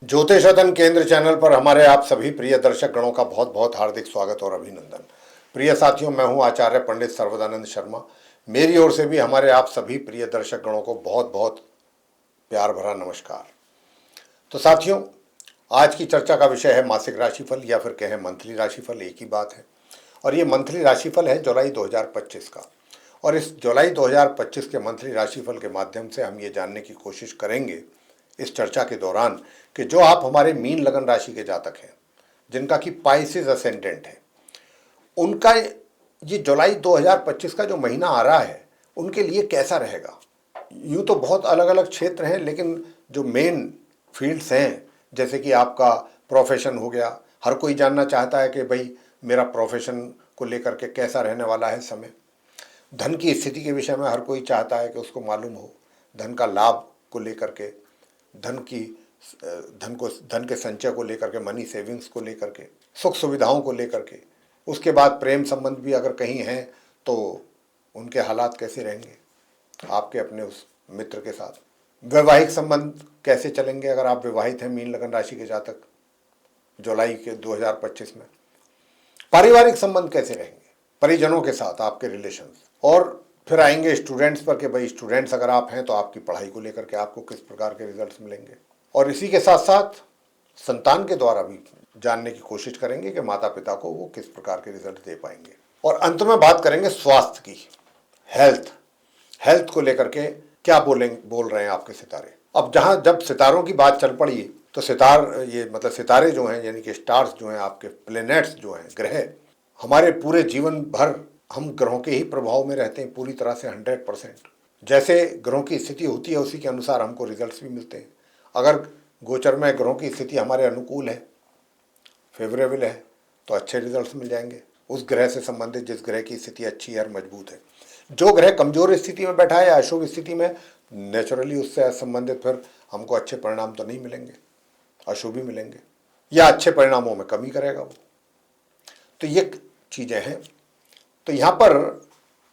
ज्योतिष अध्ययन केंद्र चैनल पर हमारे आप सभी प्रिय दर्शक गणों का बहुत बहुत हार्दिक स्वागत और अभिनंदन। प्रिय साथियों, मैं हूं आचार्य पंडित सर्वदानंद शर्मा। मेरी ओर से भी हमारे आप सभी प्रिय दर्शक गणों को बहुत बहुत प्यार भरा नमस्कार। तो साथियों, आज की चर्चा का विषय है मासिक राशिफल या फिर कहें मंथली राशिफल, एक ही बात है। और ये मंथली राशिफल है जुलाई 2025 का। और इस जुलाई 2025 के मंथली राशिफल के माध्यम से हम ये जानने की कोशिश करेंगे इस चर्चा के दौरान कि जो आप हमारे मीन लगन राशि के जातक हैं, जिनका कि पाइसेस असेंडेंट है, उनका ये जुलाई 2025 का जो महीना आ रहा है उनके लिए कैसा रहेगा। यूँ तो बहुत अलग अलग क्षेत्र हैं, लेकिन जो मेन फील्ड्स हैं, जैसे कि आपका प्रोफेशन हो गया, हर कोई जानना चाहता है कि भाई मेरा प्रोफेशन को लेकर के कैसा रहने वाला है समय। धन की स्थिति के विषय में हर कोई चाहता है कि उसको मालूम हो, धन का लाभ को लेकर के, धन के संचय को लेकर के, मनी सेविंग्स को लेकर के, सुख सुविधाओं को लेकर के। उसके बाद प्रेम संबंध भी अगर कहीं हैं तो उनके हालात कैसे रहेंगे आपके अपने उस मित्र के साथ। वैवाहिक संबंध कैसे चलेंगे अगर आप विवाहित हैं मीन लगन राशि के जातक जुलाई के 2025 में। पारिवारिक संबंध कैसे रहेंगे परिजनों के साथ, आपके रिलेशंस। और फिर आएंगे स्टूडेंट्स पर कि भाई स्टूडेंट्स अगर आप हैं तो आपकी पढ़ाई को लेकर के आपको किस प्रकार के रिजल्ट्स मिलेंगे। और इसी के साथ साथ संतान के द्वारा भी जानने की कोशिश करेंगे कि माता पिता को वो किस प्रकार के रिजल्ट दे पाएंगे। और अंत में बात करेंगे स्वास्थ्य की, हेल्थ को लेकर के क्या बोल रहे हैं आपके सितारे। अब जब सितारों की बात चल पड़ी तो सितारे जो हैं, यानी कि स्टार्स जो हैं, आपके प्लेनेट्स जो हैं, ग्रह, हमारे पूरे जीवन भर हम ग्रहों के ही प्रभाव में रहते हैं पूरी तरह से 100%। जैसे ग्रहों की स्थिति होती है उसी के अनुसार हमको रिजल्ट्स भी मिलते हैं। अगर गोचर में ग्रहों की स्थिति हमारे अनुकूल है, फेवरेबल है, तो अच्छे रिजल्ट्स मिल जाएंगे उस ग्रह से संबंधित जिस ग्रह की स्थिति अच्छी है और मजबूत है। जो ग्रह कमजोर स्थिति में बैठा है या अशुभ स्थिति में, नेचुरली उससे संबंधित फिर हमको अच्छे परिणाम तो नहीं मिलेंगे, अशुभ ही मिलेंगे या अच्छे परिणामों में कमी करेगा वो। तो ये चीज़ें हैं। तो यहाँ पर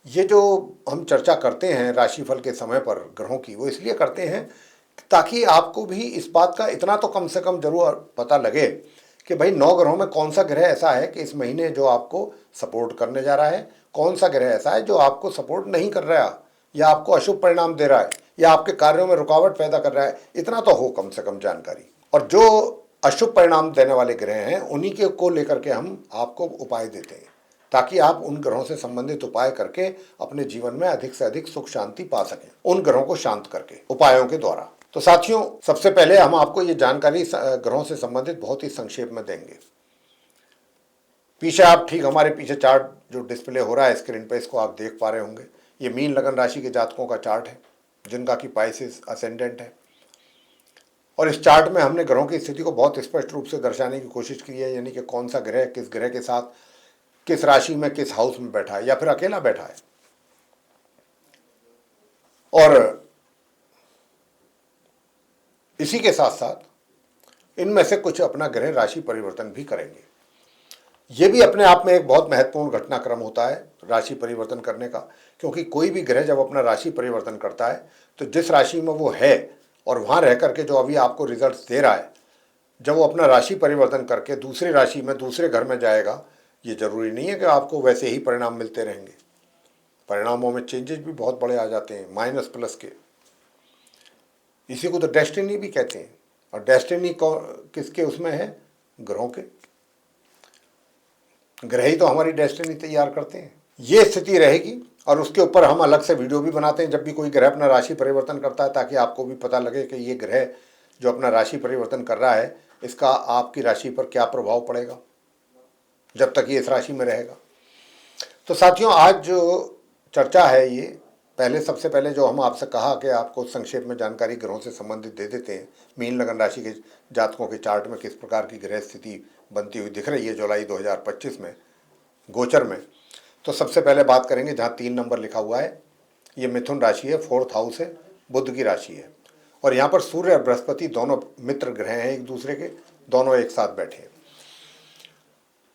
ये जो हम चर्चा करते हैं राशिफल के समय पर ग्रहों की, वो इसलिए करते हैं ताकि आपको भी इस बात का इतना तो कम से कम जरूर पता लगे कि भाई 9 ग्रहों में कौन सा ग्रह ऐसा है कि इस महीने जो आपको सपोर्ट करने जा रहा है, कौन सा ग्रह ऐसा है जो आपको सपोर्ट नहीं कर रहा है या आपको अशुभ परिणाम दे रहा है या आपके कार्यों में रुकावट पैदा कर रहा है। इतना तो हो कम से कम जानकारी। और जो अशुभ परिणाम देने वाले ग्रह हैं उन्हीं के को लेकर के हम आपको उपाय देते हैं ताकि आप उन ग्रहों से संबंधित उपाय करके अपने जीवन में अधिक से अधिक सुख शांति पा सकें, उन ग्रहों को शांत करके उपायों के द्वारा। तो साथियों, सबसे पहले हम आपको ये जानकारी ग्रहों से संबंधित बहुत ही संक्षेप में देंगे। पीछे आप ठीक हमारे पीछे चार्ट जो डिस्प्ले हो रहा है स्क्रीन पे, इसको आप देख पा रहे होंगे। ये मीन लगन राशि के जातकों का चार्ट है जिनका कि पाइसेस असेंडेंट है। और इस चार्ट में हमने ग्रहों की स्थिति को बहुत स्पष्ट रूप से दर्शाने की कोशिश की है, यानी कि कौन सा ग्रह किस ग्रह के साथ किस राशि में किस हाउस में बैठा है या फिर अकेला बैठा है। और इसी के साथ साथ इनमें से कुछ अपना ग्रह राशि परिवर्तन भी करेंगे। यह भी अपने आप में एक बहुत महत्वपूर्ण घटनाक्रम होता है राशि परिवर्तन करने का, क्योंकि कोई भी ग्रह जब अपना राशि परिवर्तन करता है तो जिस राशि में वो है और वहां रह करके जो अभी आपको रिजल्ट्स दे रहा है, जब वो अपना राशि परिवर्तन करके दूसरी राशि में दूसरे घर में जाएगा, ये जरूरी नहीं है कि आपको वैसे ही परिणाम मिलते रहेंगे। परिणामों में चेंजेस भी बहुत बड़े आ जाते हैं, माइनस प्लस के। इसी को तो डेस्टिनी भी कहते हैं। और डेस्टिनी किसके उसमें है? ग्रहों के। ग्रह ही तो हमारी डेस्टिनी तैयार करते हैं। ये स्थिति रहेगी और उसके ऊपर हम अलग से वीडियो भी बनाते हैं जब भी कोई ग्रह अपना राशि परिवर्तन करता है, ताकि आपको भी पता लगे कि ये ग्रह जो अपना राशि परिवर्तन कर रहा है इसका आपकी राशि पर क्या प्रभाव पड़ेगा जब तक ये इस राशि में रहेगा। तो साथियों, आज जो चर्चा है ये सबसे पहले जो हम आपसे कहा कि आपको संक्षेप में जानकारी ग्रहों से संबंधित दे देते हैं। मीन लगन राशि के जातकों के चार्ट में किस प्रकार की ग्रह स्थिति बनती हुई दिख रही है जुलाई 2025 में गोचर में। तो सबसे पहले बात करेंगे जहाँ 3 नंबर लिखा हुआ है, ये मिथुन राशि है, 4th हाउस है, बुध की राशि है। और यहाँ पर सूर्य और बृहस्पति दोनों मित्र ग्रह हैं एक दूसरे के, दोनों एक साथ बैठे हैं।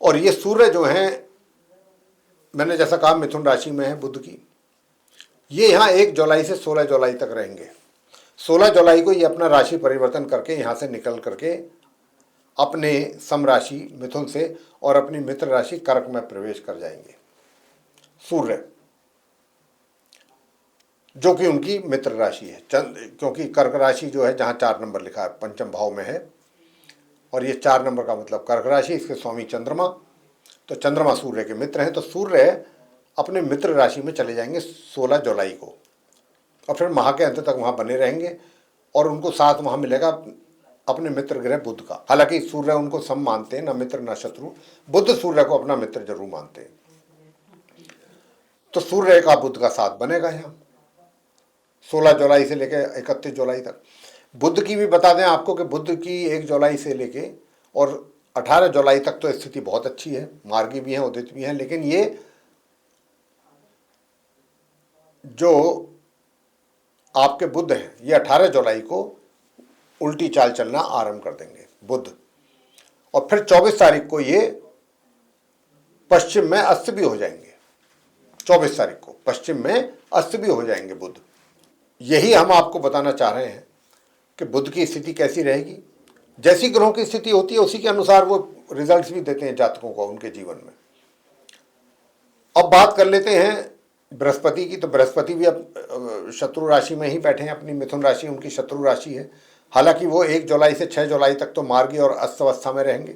और ये सूर्य जो हैं, मैंने जैसा कहा मिथुन राशि में है बुध की, ये यहाँ 1 जुलाई से 16 जुलाई तक रहेंगे। 16 जुलाई को ये अपना राशि परिवर्तन करके यहाँ से निकल करके अपने सम राशि मिथुन से और अपनी मित्र राशि कर्क में प्रवेश कर जाएंगे। सूर्य जो कि उनकी मित्र राशि है, क्योंकि कर्क राशि जो है जहाँ 4 नंबर लिखा है पंचम भाव में है, और ये 4 नंबर का मतलब कर्क राशि, इसके स्वामी चंद्रमा, तो चंद्रमा सूर्य के मित्र हैं, तो सूर्य अपने मित्र राशि में चले जाएंगे 16 जुलाई को, और फिर माह के अंत तक वहाँ बने रहेंगे, और उनको साथ वहाँ मिलेगा अपने मित्र ग्रह बुध का। हालांकि सूर्य उनको सम मानते हैं, न मित्र न शत्रु, बुध सूर्य को अपना मित्र जरूर मानते हैं। तो सूर्य का बुध का साथ बनेगा यहाँ 16 जुलाई से लेकर 31 जुलाई तक। बुध की भी बता दें आपको कि बुध की 1 जुलाई से लेके और 18 जुलाई तक तो स्थिति बहुत अच्छी है, मार्गी भी हैं, उदित भी हैं, लेकिन ये जो आपके बुध हैं ये 18 जुलाई को उल्टी चाल चलना आरंभ कर देंगे बुध, और फिर 24 तारीख को ये पश्चिम में अस्त भी हो जाएंगे। 24 तारीख को पश्चिम में अस्त भी हो जाएंगे बुध। यही हम आपको बताना चाह रहे हैं कि बुध की स्थिति कैसी रहेगी। जैसी ग्रहों की स्थिति होती है उसी के अनुसार वो रिजल्ट्स भी देते हैं जातकों को उनके जीवन में। अब बात कर लेते हैं बृहस्पति की। तो बृहस्पति भी अब शत्रु राशि में ही बैठे हैं, अपनी मिथुन राशि उनकी शत्रु राशि है। हालांकि वो 1 जुलाई से 6 जुलाई तक तो मार्गी और अस्त अवस्था में रहेंगे,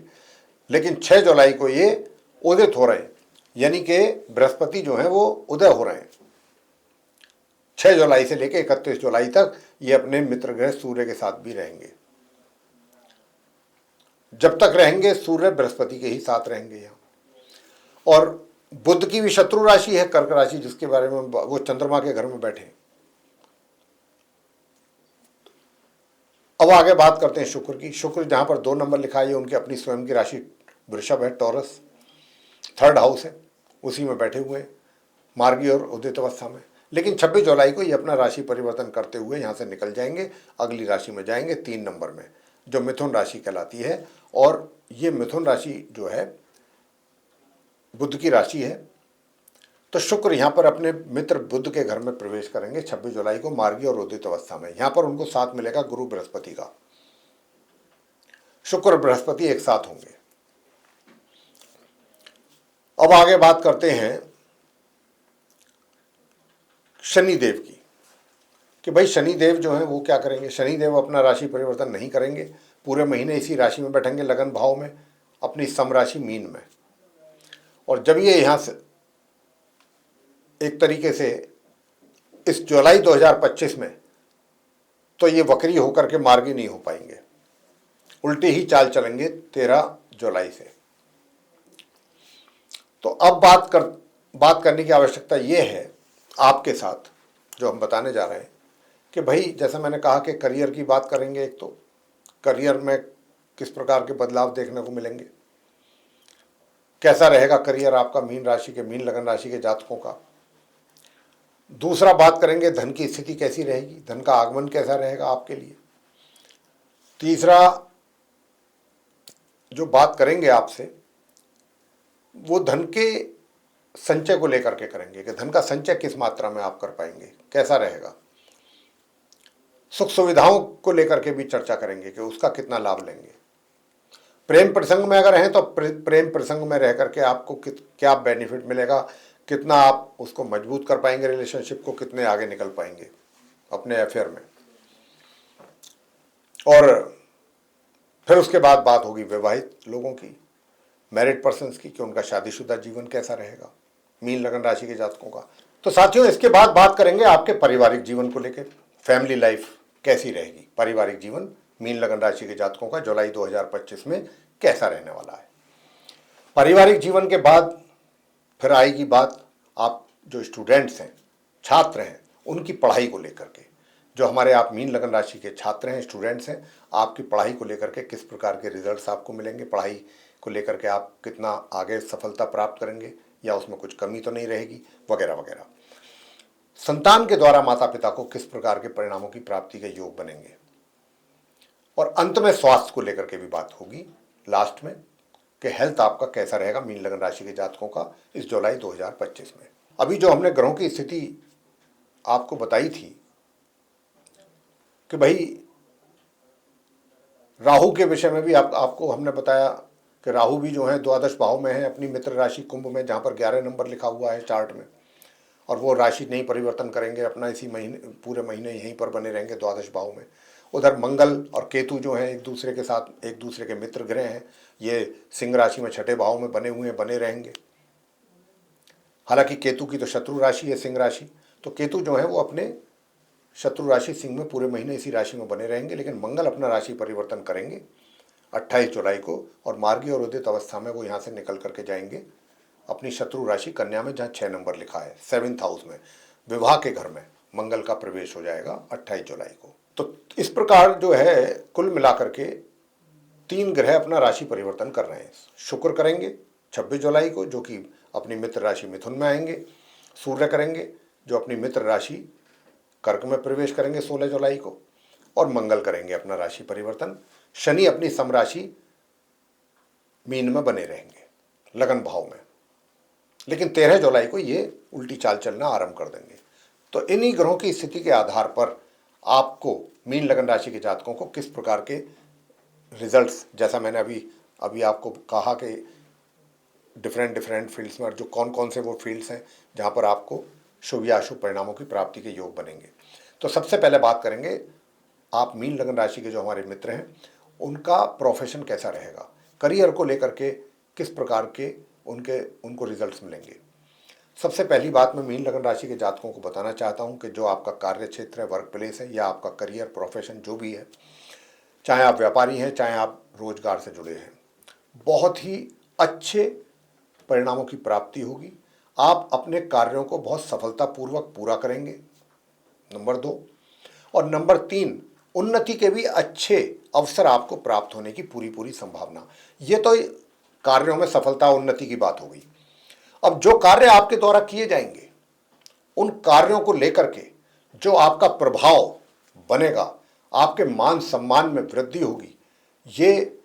लेकिन 6 जुलाई को ये उदित हो रहे हैं, यानी कि बृहस्पति जो है वो उदय हो रहे हैं। 6 जुलाई से लेकर 31 जुलाई तक ये अपने मित्र ग्रह सूर्य के साथ भी रहेंगे। जब तक रहेंगे सूर्य बृहस्पति के ही साथ रहेंगे यहाँ। और बुध की भी शत्रु राशि है कर्क राशि, जिसके बारे में वो चंद्रमा के घर में बैठे। अब आगे बात करते हैं शुक्र की। शुक्र जहां पर 2 नंबर लिखा है उनकी अपनी स्वयं की राशि वृषभ है, टॉरस 3rd हाउस है, उसी में बैठे हुए हैं मार्गी और उदित अवस्था में। लेकिन 26 जुलाई को ये अपना राशि परिवर्तन करते हुए यहाँ से निकल जाएंगे, अगली राशि में जाएंगे 3 नंबर में, जो मिथुन राशि कहलाती है। और ये मिथुन राशि जो है बुध की राशि है। तो शुक्र यहाँ पर अपने मित्र बुध के घर में प्रवेश करेंगे 26 जुलाई को मार्गी और उदित अवस्था में। यहाँ पर उनको साथ मिलेगा गुरु बृहस्पति का। शुक्र और बृहस्पति एक साथ होंगे। अब आगे बात करते हैं शनिदेव की, कि भाई शनिदेव जो है वो क्या करेंगे। शनिदेव अपना राशि परिवर्तन नहीं करेंगे, पूरे महीने इसी राशि में बैठेंगे, लगन भाव में, अपनी सम राशि मीन में। और जब ये यहाँ से एक तरीके से इस जुलाई 2025 में, तो ये वक्री होकर के मार्गी नहीं हो पाएंगे, उल्टी ही चाल चलेंगे 13 जुलाई से। तो अब बात करने की आवश्यकता ये है आपके साथ, जो हम बताने जा रहे हैं कि भाई जैसा मैंने कहा कि करियर की बात करेंगे। एक तो करियर में किस प्रकार के बदलाव देखने को मिलेंगे, कैसा रहेगा करियर आपका मीन राशि के, मीन लगन राशि के जातकों का। दूसरा बात करेंगे धन की स्थिति कैसी रहेगी, धन का आगमन कैसा रहेगा आपके लिए। तीसरा जो बात करेंगे आपसे वो धन के संचय को लेकर के करेंगे कि धन का संचय किस मात्रा में आप कर पाएंगे, कैसा रहेगा। सुख सुविधाओं को लेकर के भी चर्चा करेंगे कि उसका कितना लाभ लेंगे। प्रेम प्रसंग में अगर हैं तो प्रेम प्रसंग में रह करके आपको क्या बेनिफिट मिलेगा, कितना आप उसको मजबूत कर पाएंगे, रिलेशनशिप को कितने आगे निकल पाएंगे अपने अफेयर में। और फिर उसके बाद बात होगी विवाहित लोगों की, मैरिड पर्सन्स की, कि उनका शादीशुदा जीवन कैसा रहेगा, मीन लगन राशि के जातकों का। तो साथियों इसके बाद बात करेंगे आपके पारिवारिक जीवन को लेकर, फैमिली लाइफ कैसी रहेगी, पारिवारिक जीवन मीन लगन राशि के जातकों का जुलाई 2025 में कैसा रहने वाला है। पारिवारिक जीवन के बाद फिर आएगी बात आप जो स्टूडेंट्स हैं, छात्र हैं, उनकी पढ़ाई को लेकर के। जो हमारे आप मीन लगन राशि के छात्र हैं, स्टूडेंट्स हैं, आपकी पढ़ाई को लेकर के किस प्रकार के रिजल्ट्स आपको मिलेंगे, पढ़ाई को लेकर के आप कितना आगे सफलता प्राप्त करेंगे या उसमें कुछ कमी तो नहीं रहेगी, वगैरह वगैरह। संतान के द्वारा माता पिता को किस प्रकार के परिणामों की प्राप्ति के योग बनेंगे। और अंत में स्वास्थ्य को लेकर के भी बात होगी लास्ट में, कि हेल्थ आपका कैसा रहेगा मीन लगन राशि के जातकों का इस जुलाई 2025 में। अभी जो हमने ग्रहों की स्थिति आपको बताई थी, कि भाई राहु के विषय में भी आपको हमने बताया कि राहु भी जो है द्वादश भाव में है, अपनी मित्र राशि कुंभ में, जहाँ पर 11 नंबर लिखा हुआ है चार्ट में, और वो राशि नहीं परिवर्तन करेंगे, अपना इसी महीने पूरे महीने यहीं पर बने रहेंगे द्वादश भाव में। उधर मंगल और केतु जो हैं एक दूसरे के साथ, एक दूसरे के मित्र ग्रह हैं, ये सिंह राशि में छठे भाव में बने हुए हैं, बने रहेंगे। हालांकि केतु की तो शत्रु राशि है सिंह राशि, तो केतु जो है वो अपने शत्रु राशि सिंह में पूरे महीने इसी राशि में बने रहेंगे। लेकिन मंगल अपना राशि परिवर्तन करेंगे 28 जुलाई को, और मार्गी और उदित अवस्था में वो यहाँ से निकल करके जाएंगे अपनी शत्रु राशि कन्या में, जहाँ 6 नंबर लिखा है, 7th हाउस में, विवाह के घर में मंगल का प्रवेश हो जाएगा 28 जुलाई को। तो इस प्रकार जो है कुल मिलाकर के 3 ग्रह अपना राशि परिवर्तन कर रहे हैं। शुक्र करेंगे 26 जुलाई को, जो कि अपनी मित्र राशि मिथुन में आएंगे। सूर्य करेंगे जो अपनी मित्र राशि कर्क में प्रवेश करेंगे 16 जुलाई को, और मंगल करेंगे अपना राशि परिवर्तन। शनि अपनी समराशि मीन में बने रहेंगे लगन भाव में, लेकिन 13 जुलाई को ये उल्टी चाल चलना आरंभ कर देंगे। तो इन्हीं ग्रहों की स्थिति के आधार पर आपको मीन लगन राशि के जातकों को किस प्रकार के रिजल्ट्स, जैसा मैंने अभी आपको कहा कि डिफरेंट फील्ड्स में, और जो कौन कौन से वो फील्ड्स हैं जहाँ पर आपको शुभ या अशुभ परिणामों की प्राप्ति के योग बनेंगे। तो सबसे पहले बात करेंगे आप मीन लगन राशि के जो हमारे मित्र हैं उनका प्रोफेशन कैसा रहेगा, करियर को लेकर के किस प्रकार के उनको रिजल्ट्स मिलेंगे। सबसे पहली बात मैं मीन लगन राशि के जातकों को बताना चाहता हूं कि जो आपका कार्य क्षेत्र है, वर्क प्लेस है, या आपका करियर प्रोफेशन जो भी है, चाहे आप व्यापारी हैं चाहे आप रोजगार से जुड़े हैं, बहुत ही अच्छे परिणामों की प्राप्ति होगी। आप अपने कार्यों को बहुत सफलतापूर्वक पूरा करेंगे, नंबर 2। और नंबर 3, उन्नति के भी अच्छे अवसर आपको प्राप्त होने की पूरी संभावना। ये तो कार्यों में सफलता उन्नति की बात हो गई। अब जो कार्य आपके द्वारा किए जाएंगे, उन कार्यों को लेकर के जो आपका प्रभाव बनेगा, आपके मान सम्मान में वृद्धि होगी। ये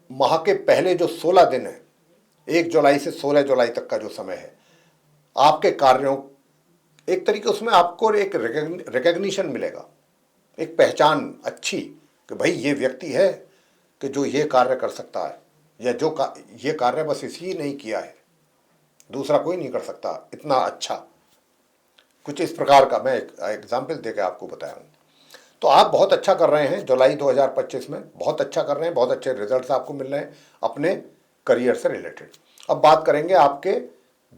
माह के पहले जो 16 दिन है, 1 जुलाई से 16 जुलाई तक का जो समय है, आपके कार्यों एक तरीके उसमें आपको एक रिकग्निशन मिलेगा, एक पहचान अच्छी कि भाई ये व्यक्ति है कि जो ये कार्य कर सकता है, या ये कार्य बस इसी नहीं किया है, दूसरा कोई नहीं कर सकता इतना अच्छा। कुछ इस प्रकार का मैं एक एग्जाम्पल देकर आपको बताया हूँ। तो आप बहुत अच्छा कर रहे हैं जुलाई 2025 में, बहुत अच्छा कर रहे हैं, बहुत अच्छे रिजल्ट्स आपको मिल रहे हैं अपने करियर से रिलेटेड। अब बात करेंगे आपके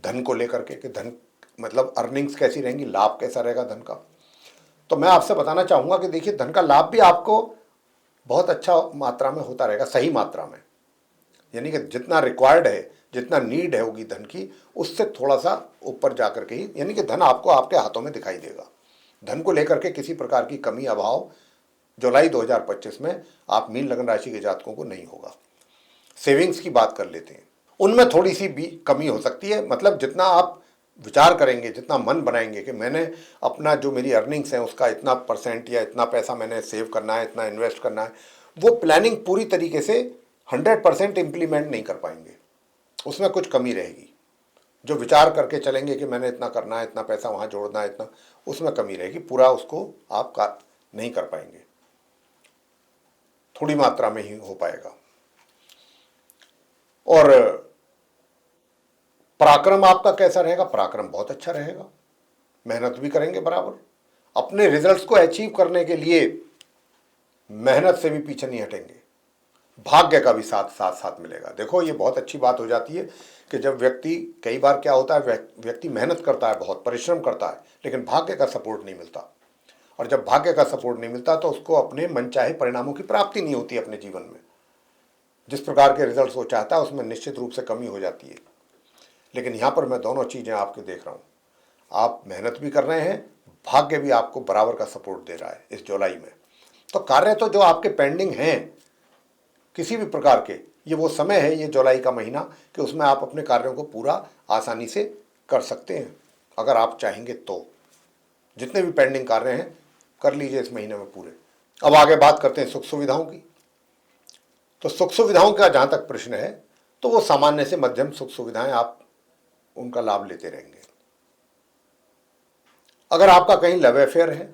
धन को लेकर के कि धन मतलब अर्निंग्स कैसी रहेंगी, लाभ कैसा रहेगा धन का। तो मैं आपसे बताना चाहूँगा कि देखिए, धन का लाभ भी आपको बहुत अच्छा मात्रा में होता रहेगा, सही मात्रा में, यानी कि जितना रिक्वायर्ड है, जितना नीड है होगी धन की, उससे थोड़ा सा ऊपर जाकर के ही, यानी कि धन आपको आपके हाथों में दिखाई देगा। धन को लेकर के किसी प्रकार की कमी अभाव जुलाई 2025 में आप मीन लगन राशि के जातकों को नहीं होगा। सेविंग्स की बात कर लेते हैं, उनमें थोड़ी सी भी कमी हो सकती है। मतलब जितना आप विचार करेंगे, जितना मन बनाएंगे कि मैंने अपना जो मेरी अर्निंग्स हैं उसका इतना % या इतना पैसा मैंने सेव करना है, इतना इन्वेस्ट करना है, वो प्लानिंग पूरी तरीके से 100% इम्प्लीमेंट नहीं कर पाएंगे, उसमें कुछ कमी रहेगी। जो विचार करके चलेंगे कि मैंने इतना करना है, इतना पैसा वहाँ जोड़ना है, इतना, उसमें कमी रहेगी, पूरा उसको आप नहीं कर पाएंगे, थोड़ी मात्रा में ही हो पाएगा। और पराक्रम आपका कैसा रहेगा? पराक्रम बहुत अच्छा रहेगा, मेहनत भी करेंगे बराबर, अपने रिजल्ट्स को अचीव करने के लिए मेहनत से भी पीछे नहीं हटेंगे। भाग्य का भी साथ मिलेगा। देखो, ये बहुत अच्छी बात हो जाती है कि जब व्यक्ति, कई बार क्या होता है, व्यक्ति मेहनत करता है, बहुत परिश्रम करता है, लेकिन भाग्य का सपोर्ट नहीं मिलता, और जब भाग्य का सपोर्ट नहीं मिलता तो उसको अपने मनचाहे परिणामों की प्राप्ति नहीं होती अपने जीवन में। जिस प्रकार के रिजल्ट्स वो चाहता है उसमें निश्चित रूप से कमी हो जाती है। लेकिन यहाँ पर मैं दोनों चीज़ें आपको देख रहा हूँ, आप मेहनत भी कर रहे हैं, भाग्य भी आपको बराबर का सपोर्ट दे रहा है इस जुलाई में। तो कार्य तो जो आपके पेंडिंग हैं किसी भी प्रकार के, ये वो समय है, ये जुलाई का महीना, कि उसमें आप अपने कार्यों को पूरा आसानी से कर सकते हैं अगर आप चाहेंगे तो। जितने भी पेंडिंग कार्य हैं कर लीजिए इस महीने में पूरे। अब आगे बात करते हैं सुख सुविधाओं की। तो सुख सुविधाओं का जहाँ तक प्रश्न है, तो वो सामान्य से मध्यम सुख सुविधाएं आप उनका लाभ लेते रहेंगे। अगर आपका कहीं लव अफेयर है,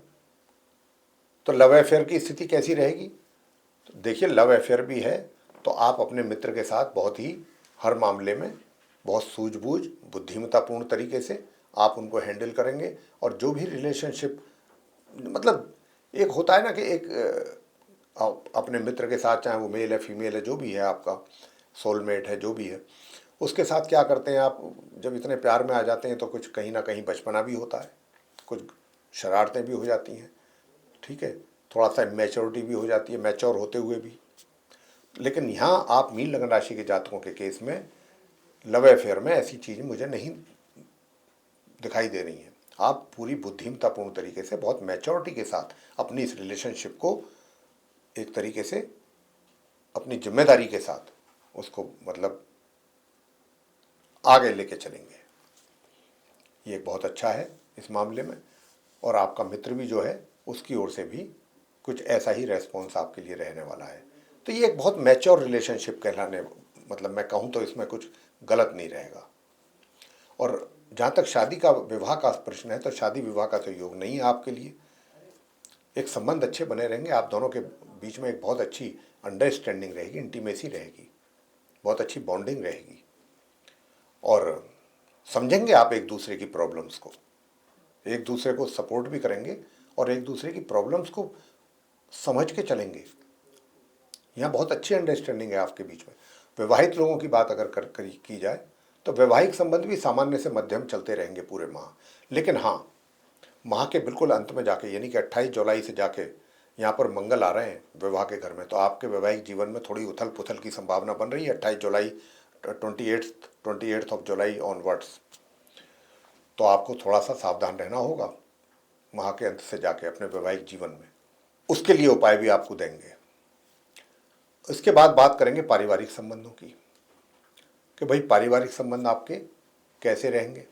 तो लव अफेयर की स्थिति कैसी रहेगी? तो देखिए, लव अफेयर भी है तो आप अपने मित्र के साथ बहुत ही हर मामले में बहुत सूझबूझ बुद्धिमत्तापूर्ण तरीके से आप उनको हैंडल करेंगे। और जो भी रिलेशनशिप, मतलब एक होता है ना कि एक आप अपने मित्र के साथ, चाहे वो मेल है फीमेल है, जो भी है आपका सोलमेट है, जो भी है, उसके साथ क्या करते हैं आप, जब इतने प्यार में आ जाते हैं तो कुछ कहीं ना कहीं बचपना भी होता है, कुछ शरारतें भी हो जाती हैं, ठीक है, थोड़ा सा मैच्योरिटी भी हो जाती है, मैच्योर होते हुए भी। लेकिन यहाँ आप मीन लगन राशि के जातकों के केस में लव अफेयर में ऐसी चीज़ मुझे नहीं दिखाई दे रही हैं। आप पूरी बुद्धिमत्तापूर्ण तरीके से बहुत मैच्योरिटी के साथ अपनी इस रिलेशनशिप को एक तरीके से अपनी जिम्मेदारी के साथ उसको मतलब आगे लेके चलेंगे। ये बहुत अच्छा है इस मामले में। और आपका मित्र भी जो है उसकी ओर से भी कुछ ऐसा ही रेस्पॉन्स आपके लिए रहने वाला है। तो ये एक बहुत मैच्योर रिलेशनशिप कहलाने, मतलब मैं कहूँ तो इसमें कुछ गलत नहीं रहेगा। और जहाँ तक शादी का विवाह का प्रश्न है तो शादी विवाह का तो योग नहीं है आपके लिए। एक संबंध अच्छे बने रहेंगे, आप दोनों के बीच में एक बहुत अच्छी अंडरस्टैंडिंग रहेगी, इंटीमेसी रहेगी, बहुत अच्छी बॉन्डिंग रहेगी और समझेंगे आप एक दूसरे की प्रॉब्लम्स को, एक दूसरे को सपोर्ट भी करेंगे और एक दूसरे की प्रॉब्लम्स को समझ के चलेंगे। यहाँ बहुत अच्छी अंडरस्टैंडिंग है आपके बीच में। विवाहित लोगों की बात अगर की जाए तो वैवाहिक संबंध भी सामान्य से मध्यम चलते रहेंगे पूरे माह। लेकिन हाँ, माह के बिल्कुल अंत में जाके यानी कि 28 जुलाई से जाके यहाँ पर मंगल आ रहे हैं विवाह के घर में, तो आपके वैवाहिक जीवन में थोड़ी उथल पुथल की संभावना बन रही है 28 जुलाई 28 ऑफ जुलाई ऑनवर्ड्स। तो आपको थोड़ा सा सावधान रहना होगा माह के अंत से जाके अपने वैवाहिक जीवन में। उसके लिए उपाय भी आपको देंगे। इसके बाद बात करेंगे पारिवारिक संबंधों की कि भाई पारिवारिक संबंध आपके कैसे रहेंगे।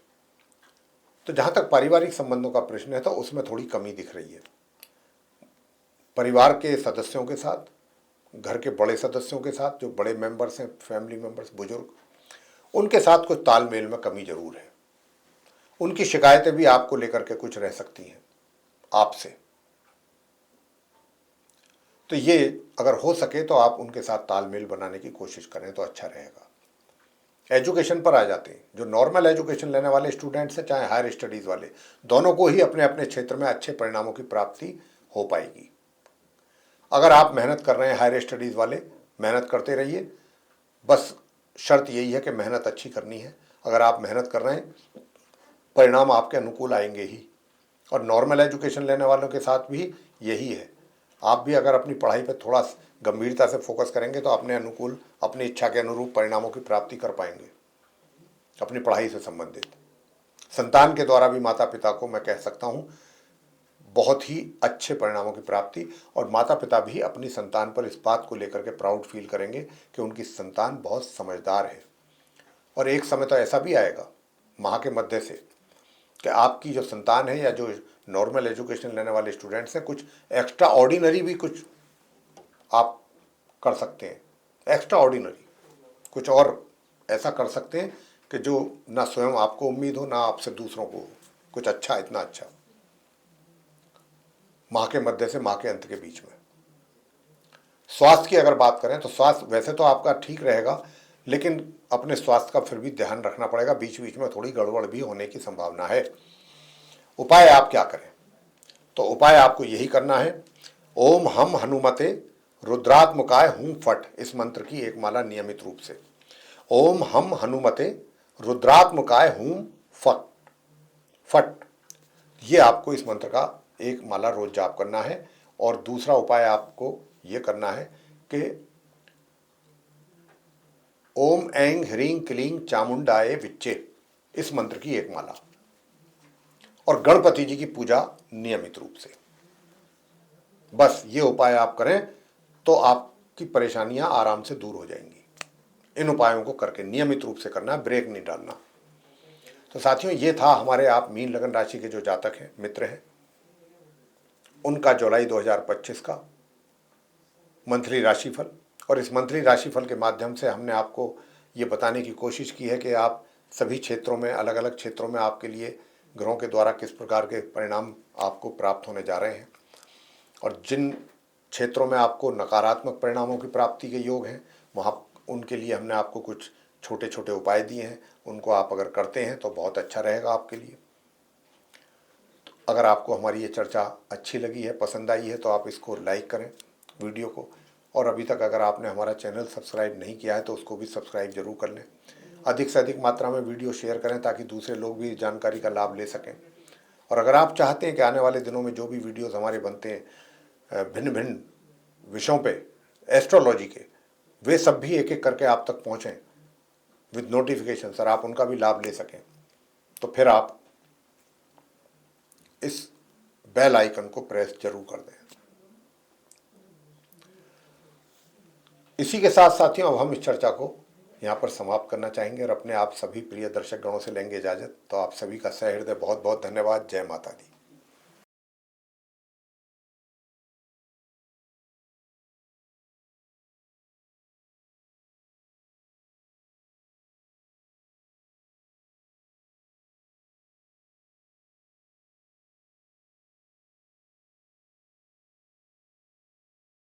तो जहाँ तक पारिवारिक संबंधों का प्रश्न है तो उसमें थोड़ी कमी दिख रही है। परिवार के सदस्यों के साथ, घर के बड़े सदस्यों के साथ, जो बड़े मेंबर्स हैं, फैमिली मेंबर्स, बुजुर्ग, उनके साथ कुछ तालमेल में कमी जरूर है। उनकी शिकायतें भी आपको लेकर के कुछ रह सकती हैं आपसे। तो ये अगर हो सके तो आप उनके साथ तालमेल बनाने की कोशिश करें तो अच्छा रहेगा। एजुकेशन पर आ जाते हैं, जो नॉर्मल एजुकेशन लेने वाले स्टूडेंट्स हैं चाहे हायर स्टडीज़ वाले, दोनों को ही अपने अपने क्षेत्र में अच्छे परिणामों की प्राप्ति हो पाएगी। अगर आप मेहनत कर रहे हैं हायर स्टडीज़ वाले, मेहनत करते रहिए, बस शर्त यही है कि मेहनत अच्छी करनी है। अगर आप मेहनत कर रहे हैं परिणाम आपके अनुकूल आएंगे ही। और नॉर्मल एजुकेशन लेने वालों के साथ भी यही है। आप भी अगर अपनी पढ़ाई पर थोड़ा गंभीरता से फोकस करेंगे तो अपने अनुकूल, अपनी इच्छा के अनुरूप परिणामों की प्राप्ति कर पाएंगे अपनी पढ़ाई से संबंधित। संतान के द्वारा भी माता पिता को मैं कह सकता हूँ बहुत ही अच्छे परिणामों की प्राप्ति। और माता पिता भी अपनी संतान पर इस बात को लेकर के प्राउड फील करेंगे कि उनकी संतान बहुत समझदार है। और एक समय तो ऐसा भी आएगा माह के मध्य से कि आपकी जो संतान है या जो नॉर्मल एजुकेशन लेने वाले स्टूडेंट्स हैं, कुछ एक्स्ट्रा ऑर्डिनरी भी कुछ आप कर सकते हैं। एक्स्ट्रा ऑर्डिनरी कुछ और ऐसा कर सकते हैं कि जो ना स्वयं आपको उम्मीद हो ना आपसे दूसरों को हो। कुछ अच्छा, इतना अच्छा माह के मध्य से माह के अंत के बीच में। स्वास्थ्य की अगर बात करें तो स्वास्थ्य वैसे तो आपका ठीक रहेगा, लेकिन अपने स्वास्थ्य का फिर भी ध्यान रखना पड़ेगा, बीच बीच में थोड़ी गड़बड़ भी होने की संभावना है। उपाय आप क्या करें? तो उपाय आपको यही करना है, ओम हम हनुमते रुद्रात्मकाय हूं फट, इस मंत्र की एक माला नियमित रूप से। ओम हम हनुमते रुद्रात्मकाय हूं फट फट, ये आपको इस मंत्र का एक माला रोज जाप करना है। और दूसरा उपाय आपको ये करना है कि ओम ऐंग ह्रीं क्लीं चामुंडाए विच्चे, इस मंत्र की एक माला। और गणपति जी की पूजा नियमित रूप से। बस ये उपाय आप करें तो आपकी परेशानियां आराम से दूर हो जाएंगी। इन उपायों को करके नियमित रूप से करना, ब्रेक नहीं डालना। तो साथियों, ये था हमारे आप मीन लगन राशि के जो जातक हैं, मित्र हैं, उनका जुलाई 2025 का मंथली राशिफल। और इस मंथली राशिफल के माध्यम से हमने आपको ये बताने की कोशिश की है कि आप सभी क्षेत्रों में, अलग अलग क्षेत्रों में आपके लिए ग्रहों के द्वारा किस प्रकार के परिणाम आपको प्राप्त होने जा रहे हैं। और जिन क्षेत्रों में आपको नकारात्मक परिणामों की प्राप्ति के योग हैं, वहाँ उनके लिए हमने आपको कुछ छोटे छोटे उपाय दिए हैं। उनको आप अगर करते हैं तो बहुत अच्छा रहेगा आपके लिए। तो अगर आपको हमारी ये चर्चा अच्छी लगी है, पसंद आई है, तो आप इसको लाइक करें वीडियो को। और अभी तक अगर आपने हमारा चैनल सब्सक्राइब नहीं किया है तो उसको भी सब्सक्राइब जरूर कर लें। अधिक से अधिक मात्रा में वीडियो शेयर करें ताकि दूसरे लोग भी जानकारी का लाभ ले सकें। और अगर आप चाहते हैं कि आने वाले दिनों में जो भी वीडियोस हमारे बनते हैं भिन्न भिन्न विषयों पे एस्ट्रोलॉजी के, वे सब भी एक एक करके आप तक पहुँचें विद नोटिफिकेशन, सर आप उनका भी लाभ ले सकें, तो फिर आप इस बेल आइकन को प्रेस जरूर कर दें। इसी के साथ साथियों, अब हम इस चर्चा को यहाँ पर समाप्त करना चाहेंगे और अपने आप सभी प्रिय दर्शक गणों से लेंगे इजाज़त। तो आप सभी का सहृदय बहुत बहुत धन्यवाद। जय माता दी।